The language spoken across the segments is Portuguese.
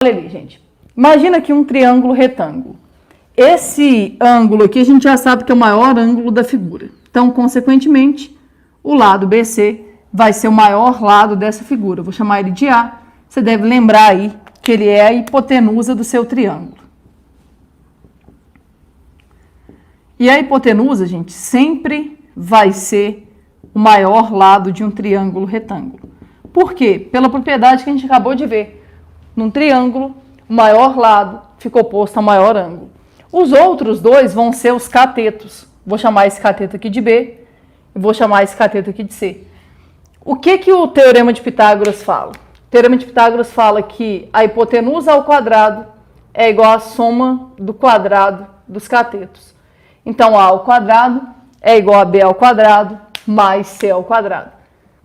Olha ali, gente. Imagina aqui um triângulo retângulo. Esse ângulo aqui a gente já sabe que é o maior ângulo da figura. Então, consequentemente, o lado BC vai ser o maior lado dessa figura. Eu vou chamar ele de A. Você deve lembrar aí que ele é a hipotenusa do seu triângulo. E a hipotenusa, gente, sempre vai ser o maior lado de um triângulo retângulo. Por quê? Pela propriedade que a gente acabou de ver. Num triângulo, o maior lado fica oposto ao maior ângulo. Os outros dois vão ser os catetos. Vou chamar esse cateto aqui de B e vou chamar esse cateto aqui de C. O que o Teorema de Pitágoras fala? O Teorema de Pitágoras fala que a hipotenusa ao quadrado é igual à soma do quadrado dos catetos. Então, A ao quadrado é igual a B ao quadrado mais C ao quadrado.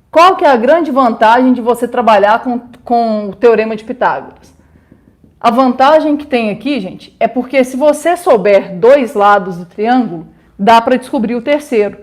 Qual que é a grande vantagem de você trabalhar com o Teorema de Pitágoras? A vantagem que tem aqui, gente, é porque se você souber dois lados do triângulo, dá para descobrir o terceiro.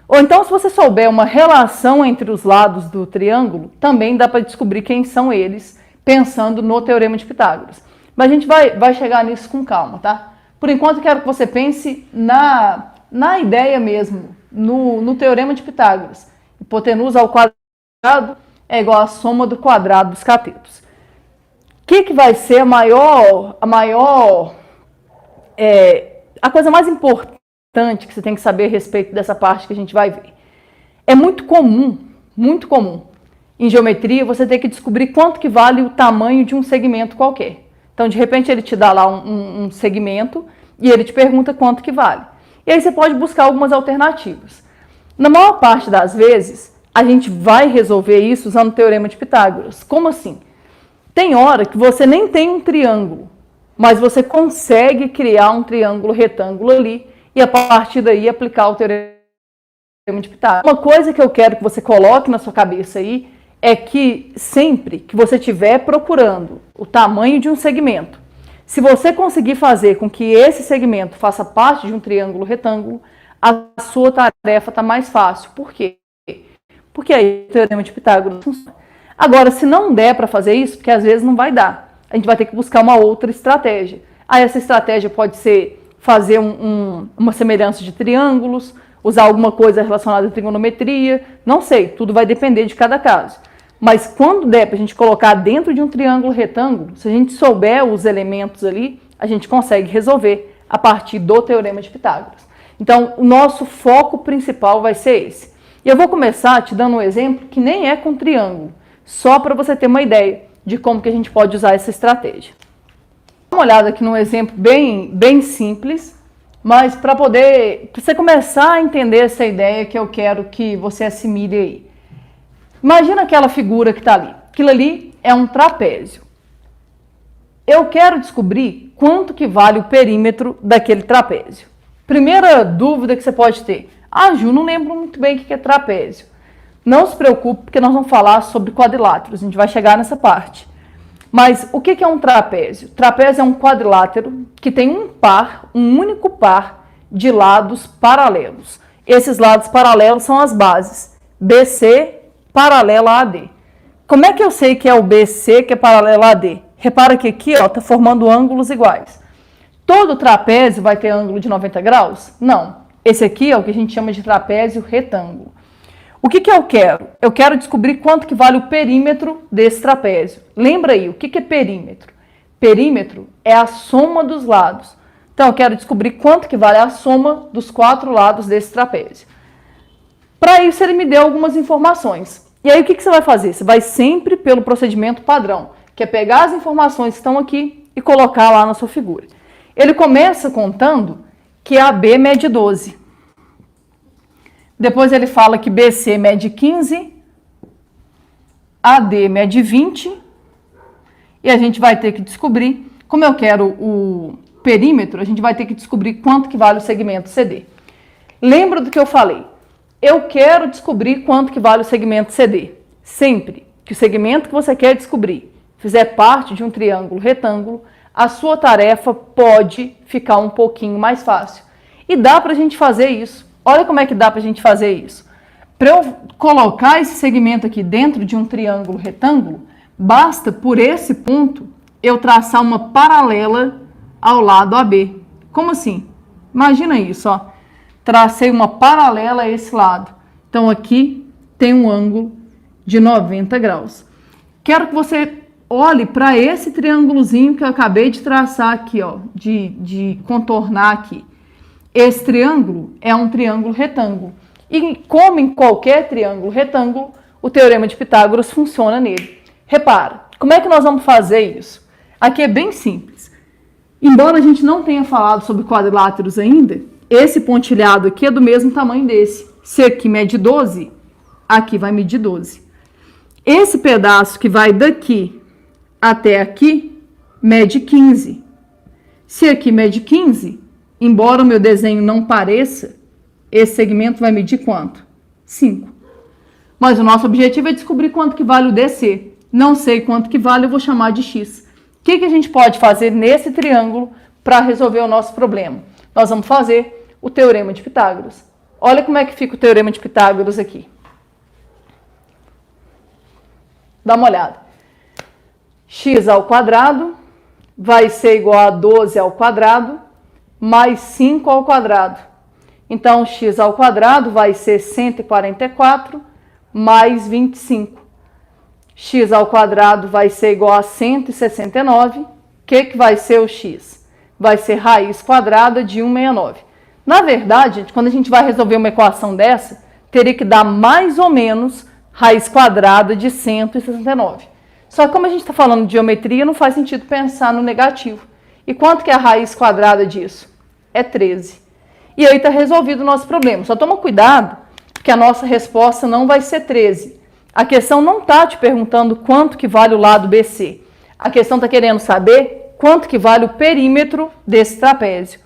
Ou então, se você souber uma relação entre os lados do triângulo, também dá para descobrir quem são eles, pensando no Teorema de Pitágoras. Mas a gente vai chegar nisso com calma, tá? Por enquanto, quero que você pense na ideia mesmo, no Teorema de Pitágoras. Hipotenusa ao quadrado é igual à soma do quadrado dos catetos. O que vai ser a coisa mais importante que você tem que saber a respeito dessa parte que a gente vai ver? É muito comum em geometria você ter que descobrir quanto que vale o tamanho de um segmento qualquer. Então, de repente, ele te dá lá um segmento e ele te pergunta quanto que vale. E aí você pode buscar algumas alternativas. Na maior parte das vezes, a gente vai resolver isso usando o Teorema de Pitágoras. Como assim? Tem hora que você nem tem um triângulo, mas você consegue criar um triângulo retângulo ali e a partir daí aplicar o Teorema de Pitágoras. Uma coisa que eu quero que você coloque na sua cabeça aí é que sempre que você estiver procurando o tamanho de um segmento, se você conseguir fazer com que esse segmento faça parte de um triângulo retângulo, a sua tarefa está mais fácil. Por quê? Porque aí o Teorema de Pitágoras funciona. Agora, se não der para fazer isso, porque às vezes não vai dar, a gente vai ter que buscar uma outra estratégia. Aí essa estratégia pode ser fazer uma semelhança de triângulos, usar alguma coisa relacionada à trigonometria, não sei, tudo vai depender de cada caso. Mas quando der para a gente colocar dentro de um triângulo retângulo, se a gente souber os elementos ali, a gente consegue resolver a partir do Teorema de Pitágoras. Então, o nosso foco principal vai ser esse. E eu vou começar te dando um exemplo que nem é com triângulo, só para você ter uma ideia de como que a gente pode usar essa estratégia. Dá uma olhada aqui num exemplo bem simples, mas para você começar a entender essa ideia que eu quero que você assimile aí. Imagina aquela figura que está ali. Aquilo ali é um trapézio. Eu quero descobrir quanto que vale o perímetro daquele trapézio. Primeira dúvida que você pode ter. Ah, Ju, não lembro muito bem o que é trapézio. Não se preocupe, porque nós vamos falar sobre quadriláteros. A gente vai chegar nessa parte. Mas o que é um trapézio? Trapézio é um quadrilátero que tem um único par de lados paralelos. Esses lados paralelos são as bases. BC paralela a AD. Como é que eu sei que é o BC que é paralelo a AD? Repara que aqui está formando ângulos iguais. Todo trapézio vai ter ângulo de 90 graus? Não. Esse aqui é o que a gente chama de trapézio retângulo. O que eu quero? Eu quero descobrir quanto que vale o perímetro desse trapézio. Lembra aí, o que é perímetro? Perímetro é a soma dos lados. Então, eu quero descobrir quanto que vale a soma dos 4 lados desse trapézio. Para isso, ele me deu algumas informações. E aí, o que você vai fazer? Você vai sempre pelo procedimento padrão, que é pegar as informações que estão aqui e colocar lá na sua figura. Ele começa contando que a AB mede 12. Depois ele fala que BC mede 15, AD mede 20, e a gente vai ter que descobrir, como eu quero o perímetro, a gente vai ter que descobrir quanto que vale o segmento CD. Lembra do que eu falei? Eu quero descobrir quanto que vale o segmento CD. Sempre que o segmento que você quer descobrir fizer parte de um triângulo retângulo, a sua tarefa pode ficar um pouquinho mais fácil. E dá para a gente fazer isso. Olha como é que dá para a gente fazer isso. Para eu colocar esse segmento aqui dentro de um triângulo retângulo, basta por esse ponto eu traçar uma paralela ao lado AB. Como assim? Imagina isso, ó. Tracei uma paralela a esse lado. Então, aqui tem um ângulo de 90 graus. Quero que você olhe para esse triângulozinho que eu acabei de traçar aqui, ó, de contornar aqui. Esse triângulo é um triângulo retângulo. E como em qualquer triângulo retângulo, o teorema de Pitágoras funciona nele. Repara, como é que nós vamos fazer isso? Aqui é bem simples. Embora a gente não tenha falado sobre quadriláteros ainda, esse pontilhado aqui é do mesmo tamanho desse. Se aqui mede 12, aqui vai medir 12. Esse pedaço que vai daqui até aqui, mede 15. Se aqui mede 15, embora o meu desenho não pareça, esse segmento vai medir quanto? 5. Mas o nosso objetivo é descobrir quanto que vale o DC. Não sei quanto que vale, eu vou chamar de X. O que a gente pode fazer nesse triângulo para resolver o nosso problema? Nós vamos fazer o teorema de Pitágoras. Olha como é que fica o teorema de Pitágoras aqui. Dá uma olhada. X ao quadrado vai ser igual a 12 ao quadrado mais 5 ao quadrado. Então, x ao quadrado vai ser 144 mais 25. X ao quadrado vai ser igual a 169. O que vai ser o x? Vai ser raiz quadrada de 169. Na verdade, gente, quando a gente vai resolver uma equação dessa, teria que dar mais ou menos raiz quadrada de 169. Só que como a gente está falando de geometria, não faz sentido pensar no negativo. E quanto que é a raiz quadrada disso? É 13. E aí está resolvido o nosso problema. Só toma cuidado, porque a nossa resposta não vai ser 13. A questão não está te perguntando quanto que vale o lado BC. A questão está querendo saber quanto que vale o perímetro desse trapézio.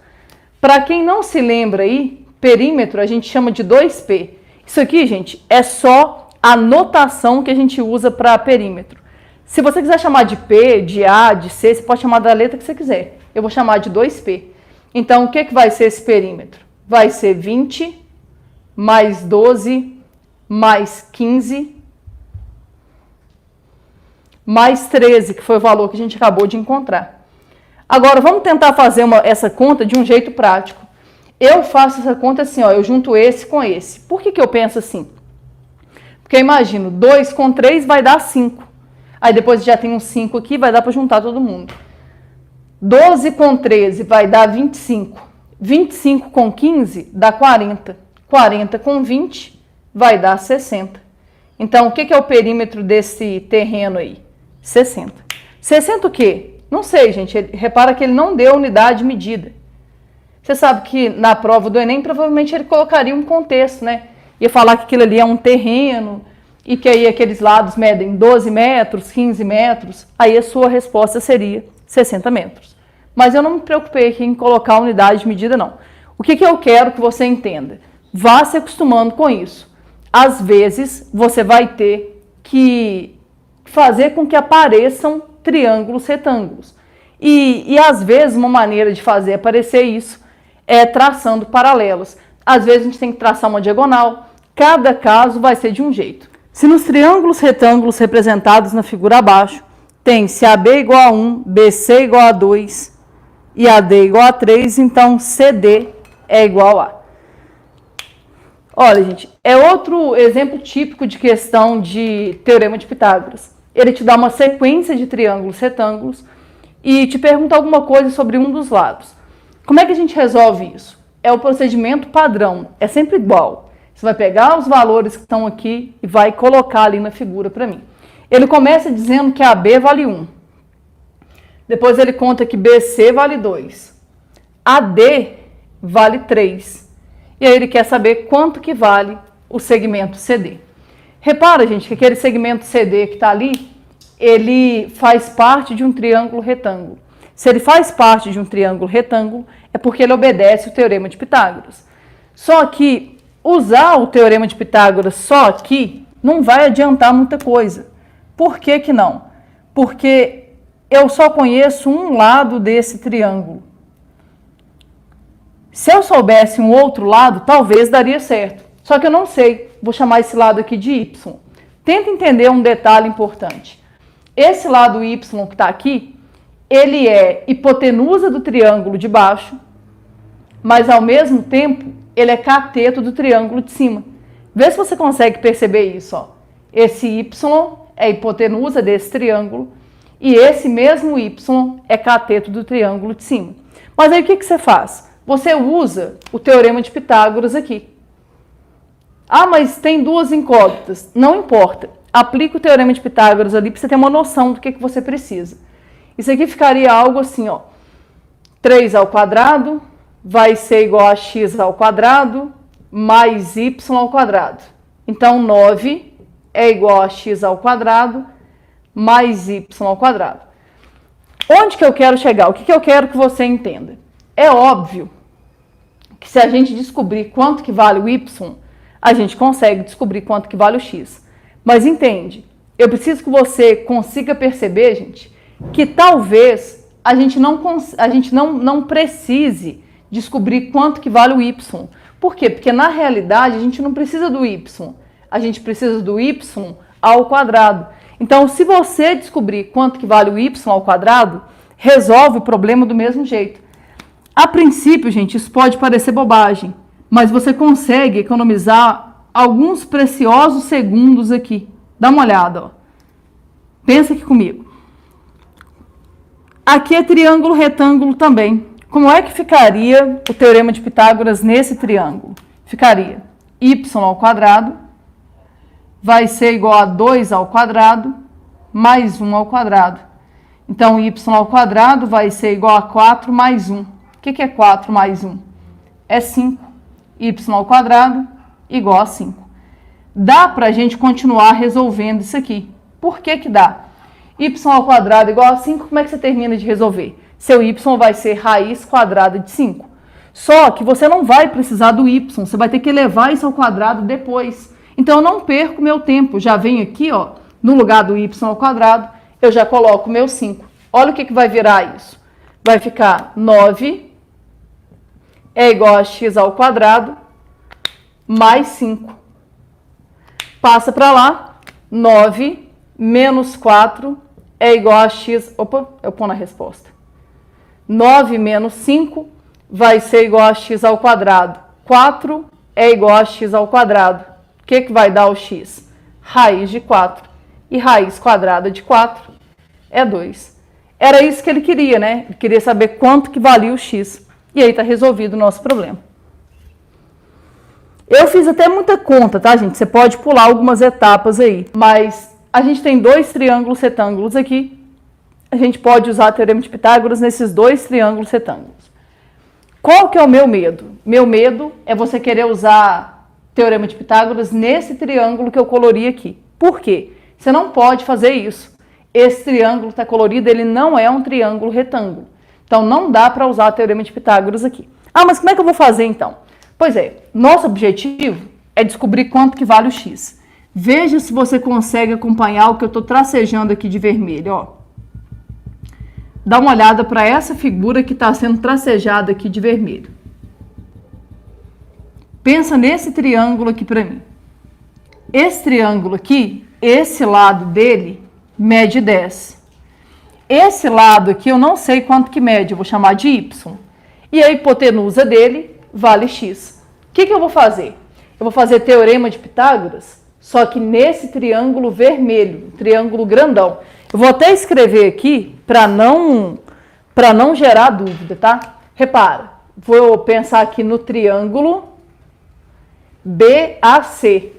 Para quem não se lembra aí, perímetro a gente chama de 2P. Isso aqui, gente, é só a notação que a gente usa para perímetro. Se você quiser chamar de P, de A, de C, você pode chamar da letra que você quiser. Eu vou chamar de 2P. Então, o que vai ser esse perímetro? Vai ser 20 mais 12 mais 15 mais 13, que foi o valor que a gente acabou de encontrar. Agora, vamos tentar fazer essa conta de um jeito prático. Eu faço essa conta assim, ó, eu junto esse com esse. Por que eu penso assim? Porque eu imagino, 2 com 3 vai dar 5. Aí depois já tem um 5 aqui, vai dar para juntar todo mundo. 12 com 13 vai dar 25. 25 com 15 dá 40. 40 com 20 vai dar 60. Então, o que é o perímetro desse terreno aí? 60. 60 o quê? Não sei, gente. Repara que ele não deu unidade de medida. Você sabe que na prova do Enem, provavelmente ele colocaria um contexto, né? Ia falar que aquilo ali é um terreno e que aí aqueles lados medem 12 metros, 15 metros. Aí a sua resposta seria 60 metros. Mas eu não me preocupei aqui em colocar a unidade de medida, não. O que eu quero que você entenda? Vá se acostumando com isso. Às vezes, você vai ter que fazer com que apareçam triângulos retângulos. E às vezes, uma maneira de fazer aparecer isso é traçando paralelos. Às vezes, a gente tem que traçar uma diagonal. Cada caso vai ser de um jeito. Se nos triângulos retângulos representados na figura abaixo, tem se AB igual a 1, BC igual a 2 e AD igual a 3, então CD é igual a. Olha, gente, é outro exemplo típico de questão de teorema de Pitágoras. Ele te dá uma sequência de triângulos retângulos e te pergunta alguma coisa sobre um dos lados. Como é que a gente resolve isso? É o procedimento padrão, é sempre igual. Você vai pegar os valores que estão aqui e vai colocar ali na figura para mim. Ele começa dizendo que AB vale 1. Depois ele conta que BC vale 2. AD vale 3. E aí ele quer saber quanto que vale o segmento CD. Repara, gente, que aquele segmento CD que está ali, ele faz parte de um triângulo retângulo. Se ele faz parte de um triângulo retângulo, é porque ele obedece o teorema de Pitágoras. Só que usar o teorema de Pitágoras só aqui não vai adiantar muita coisa. Por que que não? Porque eu só conheço um lado desse triângulo. Se eu soubesse um outro lado, talvez daria certo. Só que eu não sei. Vou chamar esse lado aqui de Y. Tenta entender um detalhe importante. Esse lado Y que está aqui, ele é hipotenusa do triângulo de baixo, mas ao mesmo tempo ele é cateto do triângulo de cima. Vê se você consegue perceber isso, ó. Esse y é hipotenusa desse triângulo e esse mesmo y é cateto do triângulo de cima. Mas aí o que você faz? Você usa o teorema de Pitágoras aqui. Ah, mas tem duas incógnitas. Não importa. Aplica o teorema de Pitágoras ali para você ter uma noção do que você precisa. Isso aqui ficaria algo assim, ó. 3 ao quadrado vai ser igual a x ao quadrado mais y ao quadrado. Então, 9 é igual a x ao quadrado mais y ao quadrado. Onde que eu quero chegar? O que eu quero que você entenda? É óbvio que se a gente descobrir quanto que vale o y, a gente consegue descobrir quanto que vale o x. Mas entende, eu preciso que você consiga perceber, gente, que talvez a gente não precise descobrir quanto que vale o y. Por quê? Porque na realidade a gente não precisa do y, a gente precisa do y ao quadrado. Então, se você descobrir quanto que vale o y ao quadrado, resolve o problema do mesmo jeito. A princípio, gente, isso pode parecer bobagem, mas você consegue economizar alguns preciosos segundos aqui. Dá uma olhada, ó. Pensa aqui comigo. Aqui é triângulo retângulo também. Como é que ficaria o teorema de Pitágoras nesse triângulo? Ficaria y ao quadrado vai ser igual a 2 ao quadrado mais 1 ao quadrado. Então, y ao quadrado vai ser igual a 4 mais 1. O que é 4 mais 1? É 5. Y ao quadrado igual a 5. Dá para a gente continuar resolvendo isso aqui. Por que que dá? Y ao quadrado igual a 5, como é que você termina de resolver? Seu y vai ser raiz quadrada de 5. Só que você não vai precisar do y, você vai ter que elevar isso ao quadrado depois. Então, eu não perco meu tempo. Já venho aqui, ó, no lugar do y ao quadrado, eu já coloco meu 5. Olha o que vai virar isso. Vai ficar 9 é igual a x ao quadrado mais 5. Passa para lá, 9 menos 4 é igual a x... Opa, eu ponho na resposta. 9 menos 5 vai ser igual a x ao quadrado. 4 é igual a x ao quadrado. O que vai dar o x? Raiz de 4. E raiz quadrada de 4 é 2. Era isso que ele queria, né? Ele queria saber quanto que valia o x. E aí está resolvido o nosso problema. Eu fiz até muita conta, tá, gente? Você pode pular algumas etapas aí. Mas a gente tem dois triângulos retângulos aqui. A gente pode usar o teorema de Pitágoras nesses dois triângulos retângulos. Qual que é o meu medo? Meu medo é você querer usar teorema de Pitágoras nesse triângulo que eu colori aqui. Por quê? Você não pode fazer isso. Esse triângulo está colorido, ele não é um triângulo retângulo. Então, não dá para usar o teorema de Pitágoras aqui. Ah, mas como é que eu vou fazer, então? Pois é, nosso objetivo é descobrir quanto que vale o x. Veja se você consegue acompanhar o que eu estou tracejando aqui de vermelho, ó. Dá uma olhada para essa figura que está sendo tracejada aqui de vermelho. Pensa nesse triângulo aqui para mim. Esse triângulo aqui, esse lado dele mede 10. Esse lado aqui eu não sei quanto que mede, eu vou chamar de y. E a hipotenusa dele vale x. O que eu vou fazer? Eu vou fazer teorema de Pitágoras, só que nesse triângulo vermelho, triângulo grandão. Eu vou até escrever aqui para não gerar dúvida, tá? Repara, vou pensar aqui no triângulo BAC.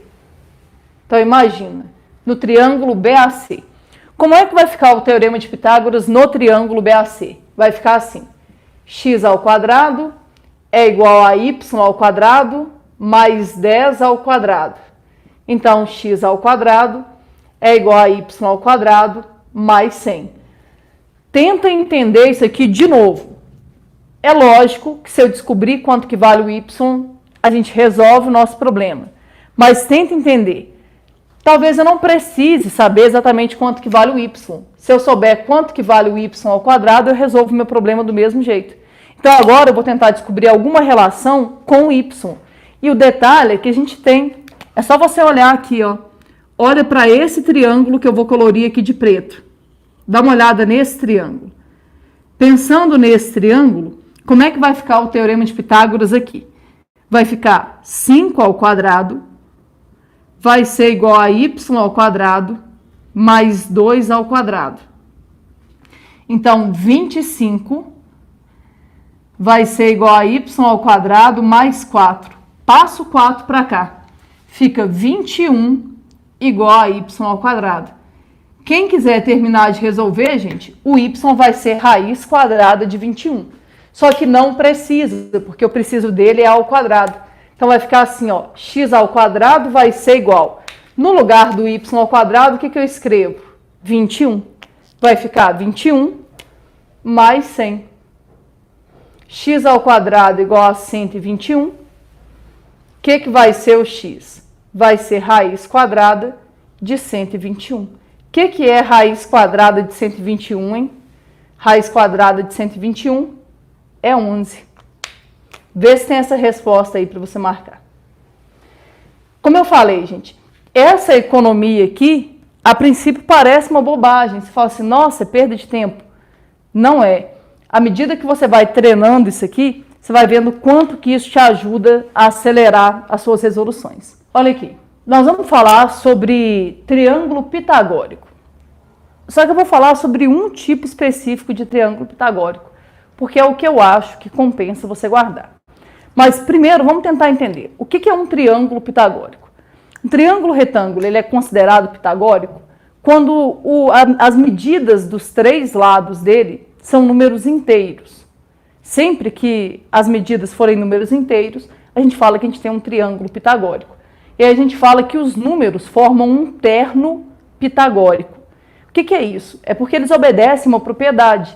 Então, imagina, no triângulo BAC. Como é que vai ficar o teorema de Pitágoras no triângulo BAC? Vai ficar assim, x ao quadrado é igual a y ao quadrado mais 10 ao quadrado. Então, x ao quadrado é igual a y ao quadrado mais 100. Tenta entender isso aqui de novo. É lógico que se eu descobrir quanto que vale o y, a gente resolve o nosso problema. Mas tenta entender. Talvez eu não precise saber exatamente quanto que vale o y. Se eu souber quanto que vale o y ao quadrado, eu resolvo o meu problema do mesmo jeito. Então, agora eu vou tentar descobrir alguma relação com o y. E o detalhe é que a gente tem... É só você olhar aqui, ó. Olha para esse triângulo que eu vou colorir aqui de preto. Dá uma olhada nesse triângulo. Pensando nesse triângulo, como é que vai ficar o teorema de Pitágoras aqui? Vai ficar 5 ao quadrado vai ser igual a y ao quadrado mais 2 ao quadrado. Então, 25 vai ser igual a y ao quadrado mais 4. Passo 4 para cá. Fica 21 igual a y ao quadrado. Quem quiser terminar de resolver, gente, o y vai ser raiz quadrada de 21. Só que não precisa, porque eu preciso dele é ao quadrado. Então, vai ficar assim, ó, x ao quadrado vai ser igual. No lugar do y ao quadrado, o que eu escrevo? 21. Vai ficar 21 mais 100. X ao quadrado igual a 121. O que vai ser o x? Vai ser raiz quadrada de 121. O que é raiz quadrada de 121, hein? Raiz quadrada de 121 é 11. Vê se tem essa resposta aí para você marcar. Como eu falei, gente, essa economia aqui, a princípio parece uma bobagem. Você fala assim, nossa, é perda de tempo. Não é. À medida que você vai treinando isso aqui, você vai vendo quanto que isso te ajuda a acelerar as suas resoluções. Olha aqui, nós vamos falar sobre triângulo pitagórico. Só que eu vou falar sobre um tipo específico de triângulo pitagórico, porque é o que eu acho que compensa você guardar. Mas primeiro vamos tentar entender o que é um triângulo pitagórico. Um triângulo retângulo ele é considerado pitagórico quando as medidas dos três lados dele são números inteiros. Sempre que as medidas forem números inteiros, a gente fala que a gente tem um triângulo pitagórico. E aí a gente fala que os números formam um terno pitagórico. O que é isso? É porque eles obedecem uma propriedade.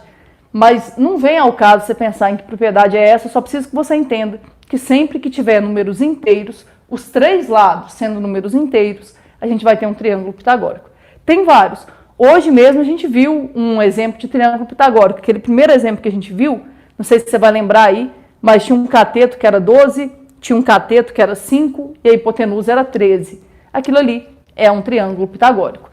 Mas não vem ao caso você pensar em que propriedade é essa, só preciso que você entenda que sempre que tiver números inteiros, os três lados sendo números inteiros, a gente vai ter um triângulo pitagórico. Tem vários. Hoje mesmo a gente viu um exemplo de triângulo pitagórico. Aquele primeiro exemplo que a gente viu, não sei se você vai lembrar aí, mas tinha um cateto que era 12, tinha um cateto que era 5 e a hipotenusa era 13. Aquilo ali é um triângulo pitagórico.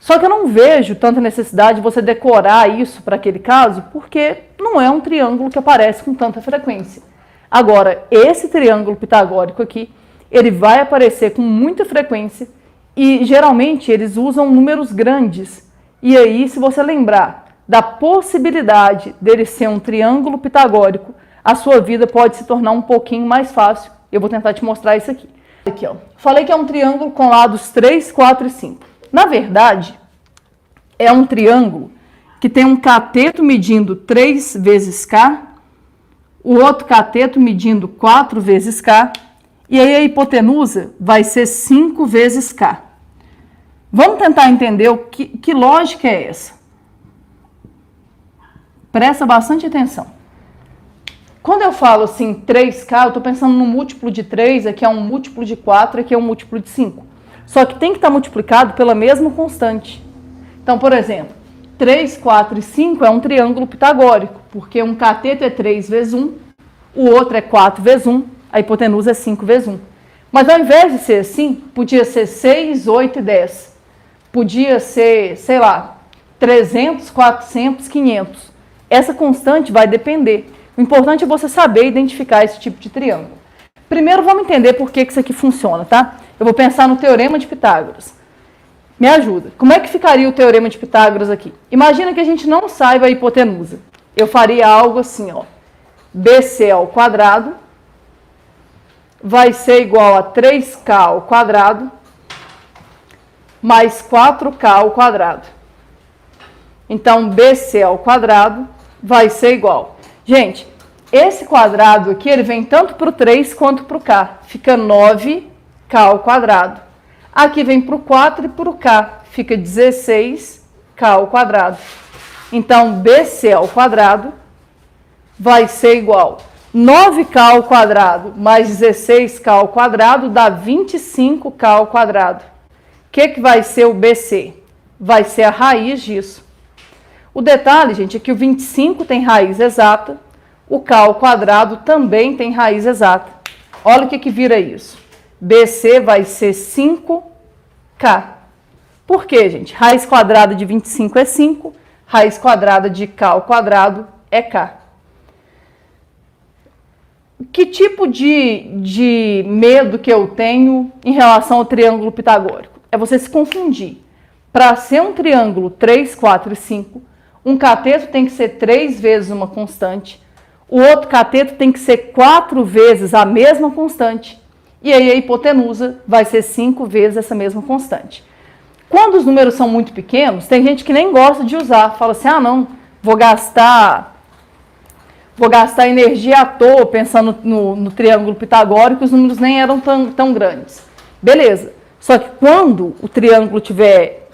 Só que eu não vejo tanta necessidade de você decorar isso para aquele caso, porque não é um triângulo que aparece com tanta frequência. Agora, esse triângulo pitagórico aqui, ele vai aparecer com muita frequência e geralmente eles usam números grandes. E aí, se você lembrar da possibilidade dele ser um triângulo pitagórico, a sua vida pode se tornar um pouquinho mais fácil. Eu vou tentar te mostrar isso aqui. Aqui, ó. Falei que é um triângulo com lados 3, 4 e 5. Na verdade, é um triângulo que tem um cateto medindo 3 vezes K, o outro cateto medindo 4 vezes K, e aí a hipotenusa vai ser 5 vezes K. Vamos tentar entender que lógica é essa. Presta bastante atenção. Quando eu falo assim 3K, eu estou pensando no múltiplo de 3, aqui é um múltiplo de 4, aqui é um múltiplo de 5. Só que tem que estar multiplicado pela mesma constante. Então, por exemplo, 3, 4 e 5 é um triângulo pitagórico, porque um cateto é 3 vezes 1, o outro é 4 vezes 1, a hipotenusa é 5 vezes 1. Mas ao invés de ser assim, podia ser 6, 8 e 10. Podia ser, sei lá, 300, 400, 500. Essa constante vai depender. O importante é você saber identificar esse tipo de triângulo. Primeiro, vamos entender por que isso aqui funciona, tá? Eu vou pensar no teorema de Pitágoras. Me ajuda. Como é que ficaria o teorema de Pitágoras aqui? Imagina que a gente não saiba a hipotenusa. Eu faria algo assim, ó. BC ao quadrado vai ser igual a 3K ao quadrado mais 4K ao quadrado. Então, BC ao quadrado vai ser igual. Gente, esse quadrado aqui, ele vem tanto para o 3 quanto para o K. Fica 9K ao quadrado. Aqui vem para o 4 e para o K. Fica 16K ao quadrado. Então, BC ao quadrado vai ser igual 9K ao quadrado mais 16K ao quadrado dá 25K ao quadrado. O que vai ser o BC? Vai ser a raiz disso. O detalhe, gente, é que o 25 tem raiz exata, o K ao quadrado também tem raiz exata. Olha o que vira isso. BC vai ser 5K. Por quê, gente? Raiz quadrada de 25 é 5, raiz quadrada de K ao quadrado é K. Que tipo de medo que eu tenho em relação ao triângulo pitagórico? É você se confundir. Para ser um triângulo 3, 4 e 5, um cateto tem que ser 3 vezes uma constante, o outro cateto tem que ser 4 vezes a mesma constante, e aí a hipotenusa vai ser 5 vezes essa mesma constante. Quando os números são muito pequenos, tem gente que nem gosta de usar, fala assim, ah não, vou gastar energia à toa pensando no triângulo pitagórico, os números nem eram tão grandes. Beleza, só que quando o triângulo tiver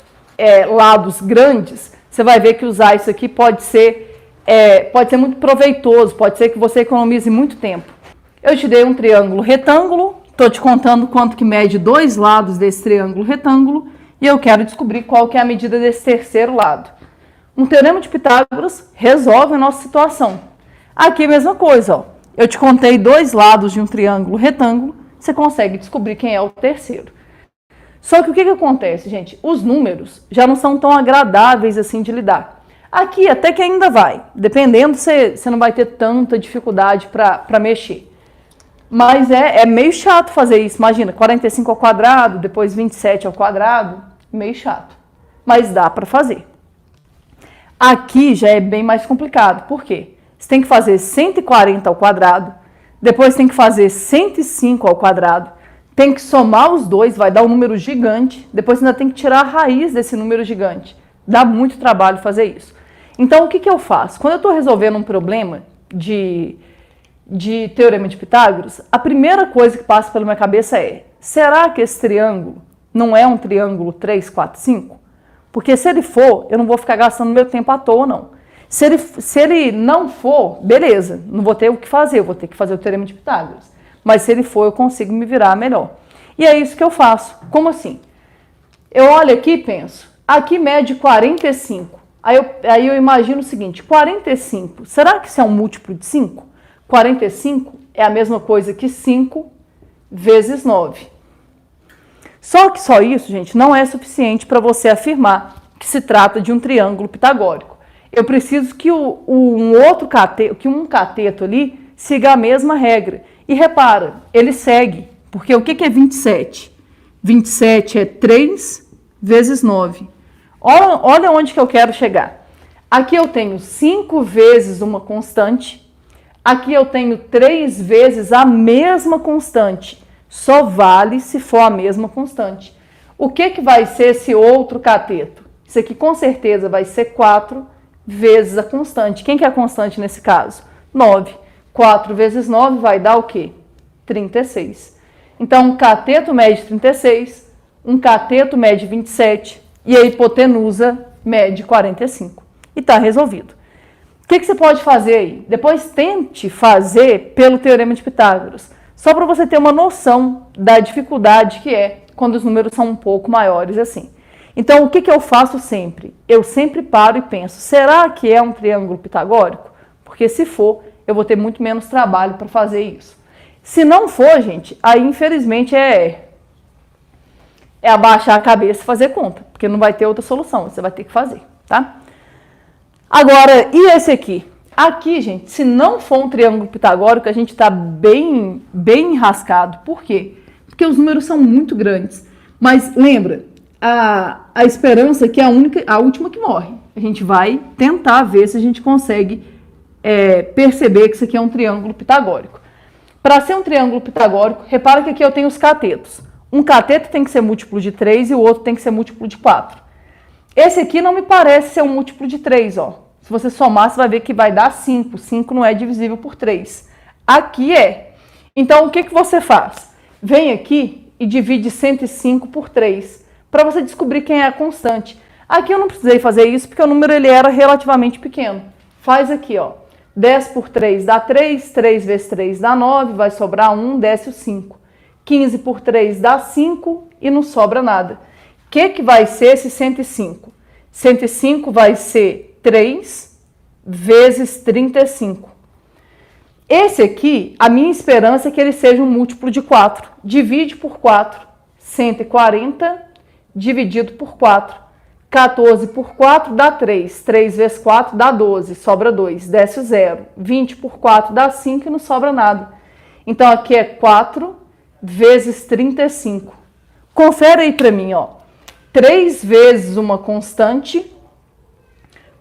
lados grandes, você vai ver que usar isso aqui pode ser muito proveitoso, pode ser que você economize muito tempo. Eu te dei um triângulo retângulo, estou te contando quanto que mede 2 lados desse triângulo retângulo, e eu quero descobrir qual que é a medida desse terceiro lado. Um teorema de Pitágoras resolve a nossa situação. Aqui a mesma coisa, ó. Eu te contei 2 lados de um triângulo retângulo, você consegue descobrir quem é o terceiro. Só que o que acontece, gente? Os números já não são tão agradáveis assim de lidar. Aqui até que ainda vai, dependendo, você não vai ter tanta dificuldade para mexer. Mas é meio chato fazer isso. Imagina, 45 ao quadrado, depois 27 ao quadrado, meio chato. Mas dá para fazer. Aqui já é bem mais complicado. Por quê? Você tem que fazer 140 ao quadrado, depois tem que fazer 105 ao quadrado, tem que somar os dois, vai dar um número gigante, depois ainda tem que tirar a raiz desse número gigante. Dá muito trabalho fazer isso. Então, o que eu faço? Quando eu estou resolvendo um problema de teorema de Pitágoras, a primeira coisa que passa pela minha cabeça é, será que esse triângulo não é um triângulo 3, 4, 5? Porque se ele for, eu não vou ficar gastando meu tempo à toa, não. Se ele não for, beleza, não vou ter o que fazer, eu vou ter que fazer o teorema de Pitágoras. Mas se ele for, eu consigo me virar melhor. E é isso que eu faço. Como assim? Eu olho aqui e penso, aqui mede 45. Aí eu imagino o seguinte, 45, será que isso é um múltiplo de 5? 45 é a mesma coisa que 5 vezes 9. Só que só isso, gente, não é suficiente para você afirmar que se trata de um triângulo pitagórico. Eu preciso que um cateto ali siga a mesma regra. E repara, ele segue, porque o que é 27? 27 é 3 vezes 9. Olha onde que eu quero chegar. Aqui eu tenho 5 vezes uma constante, aqui eu tenho 3 vezes a mesma constante. Só vale se for a mesma constante. O que vai ser esse outro cateto? Isso aqui com certeza vai ser 4 vezes a constante. Quem que é a constante nesse caso? 9. 4 vezes 9 vai dar o quê? 36. Então, um cateto mede 36, um cateto mede 27 e a hipotenusa mede 45. E está resolvido. O que você pode fazer aí? Depois tente fazer pelo teorema de Pitágoras, só para você ter uma noção da dificuldade que é quando os números são um pouco maiores assim. Então, o que eu faço sempre? Eu sempre paro e penso, será que é um triângulo pitagórico? Porque se for, eu vou ter muito menos trabalho para fazer isso. Se não for, gente, aí infelizmente é abaixar a cabeça e fazer conta, porque não vai ter outra solução, você vai ter que fazer, tá? Agora, e esse aqui? Aqui, gente, se não for um triângulo pitagórico, a gente está bem enrascado. Por quê? Porque os números são muito grandes. Mas lembra, a esperança que é a última que morre. A gente vai tentar ver se a gente consegue perceber que isso aqui é um triângulo pitagórico. Para ser um triângulo pitagórico, repara que aqui eu tenho os catetos. Um cateto tem que ser múltiplo de 3 e o outro tem que ser múltiplo de 4. Esse aqui não me parece ser um múltiplo de 3, ó. Se você somar, você vai ver que vai dar 5. 5 não é divisível por 3. Aqui é. Então, o que você faz? Vem aqui e divide 105 por 3, para você descobrir quem é a constante. Aqui eu não precisei fazer isso, porque o número ele era relativamente pequeno. Faz aqui, ó. 10 por 3 dá 3, 3 vezes 3 dá 9, vai sobrar 1, desce o 5. 15 por 3 dá 5 e não sobra nada. O que vai ser esse 105? 105 vai ser 3 vezes 35. Esse aqui, a minha esperança é que ele seja um múltiplo de 4. Divide por 4. 140 dividido por 4. 14 por 4 dá 3. 3 vezes 4 dá 12, sobra 2, desce o 0. 20 por 4 dá 5 e não sobra nada. Então, aqui é 4 vezes 35. Confere aí para mim, ó. 3 vezes uma constante,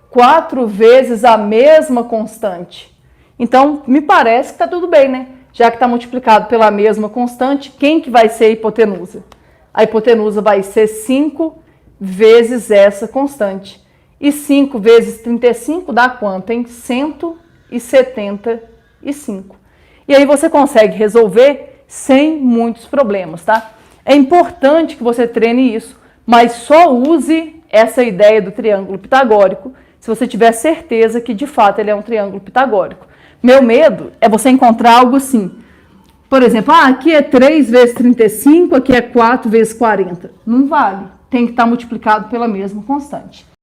4 vezes a mesma constante. Então, me parece que está tudo bem, né? Já que está multiplicado pela mesma constante, quem que vai ser a hipotenusa? A hipotenusa vai ser 5 vezes essa constante. E 5 vezes 35 dá quanto, hein? 175. E aí você consegue resolver sem muitos problemas, tá? É importante que você treine isso, mas só use essa ideia do triângulo pitagórico se você tiver certeza que de fato ele é um triângulo pitagórico. Meu medo é você encontrar algo assim. Por exemplo, aqui é 3 vezes 35, aqui é 4 vezes 40. Não vale. Tem que estar multiplicado pela mesma constante.